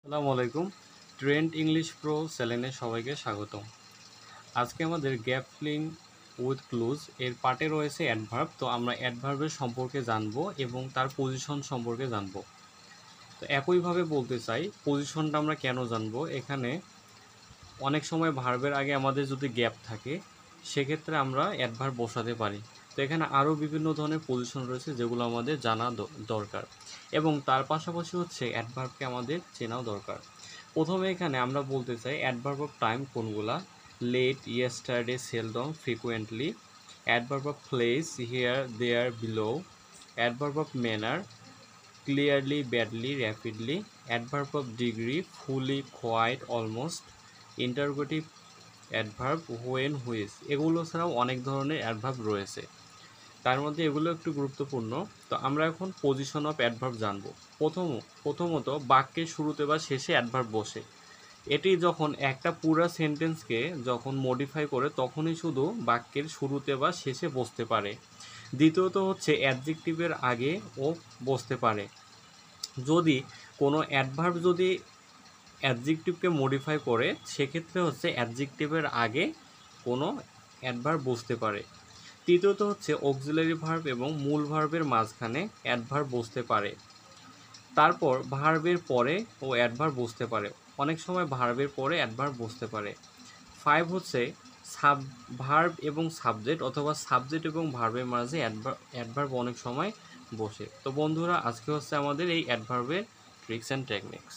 আসসালামু আলাইকুম। Trend English pro চ্যানেলে সবাইকে স্বাগতম। আজকে আমাদের গ্যাপ ফিলিং উইথ ক্লুজ এর পার্টে রয়েছে অ্যাডভার্ব। তো আমরা অ্যাডভার্বের সম্পর্কে জানবো এবং তার পজিশন সম্পর্কে জানবো। তো একইভাবে বলতে চাই, পজিশনটা আমরা কেন জানবো? এখানে অনেক সময় ভার্বের আগে আমাদের যদি গ্যাপ থাকে, সেক্ষেত্রে আমরা অ্যাডভার্ব বসাতে পারি। তো এখানে আরও বিভিন্ন ধরনের পজিশন রয়েছে যেগুলো আমাদের জানা দরকার, এবং তার পাশাপাশি হচ্ছে অ্যাডভার্বকে আমাদের চেনাও দরকার। প্রথমে এখানে আমরা বলতে চাই অ্যাডভার্ব অফ টাইম কোনগুলা: late, yesterday, seldom, frequently. Adverb of place: here, there, below. Adverb of manner: clearly, badly, rapidly. Adverb of degree: fully, quite, almost. Interrogative adverb: when, which. এগুলো ছাড়াও অনেক ধরনের অ্যাডভার্ব রয়েছে, তার মধ্যে এগুলো একটু গুরুত্বপূর্ণ। তো আমরা এখন পজিশন অফ অ্যাডভার্ব জানবো। প্রথমত বাক্যের শুরুতে বা শেষে অ্যাডভার্ব বসে। এটি যখন একটা পুরা সেন্টেন্সকে যখন মডিফাই করে তখনই শুধু বাক্যের শুরুতে বা শেষে বসতে পারে। দ্বিতীয়ত হচ্ছে অ্যাডজেক্টিভের আগে ও বসতে পারে। যদি কোনো অ্যাডভার্ব যদি অ্যাডজেক্টিভকে মডিফাই করে, সেক্ষেত্রে হচ্ছে অ্যাডজেক্টিভের আগে কোনো অ্যাডভার্ব বসতে পারে। তৃতীয়ত হচ্ছে অক্সিলারি ভার্ব এবং মূল ভার্বের মাঝখানে অ্যাডভার্ব বসতে পারে। তারপর ভার্বের পরে ও অ্যাডভার্ব বসতে পারে। অনেক সময় ভার্বের পরে অ্যাডভার্ব বসতে পারে। 5 হচ্ছে ভার্ব এবং সাবজেক্ট, অথবা সাবজেক্ট এবং ভার্বের মাঝে অ্যাডভার্ব অনেক সময় বসে। তো বন্ধুরা, আজকে হচ্ছে আমাদের এই অ্যাডভার্বের ট্রিক্স অ্যান্ড টেকনিক্স।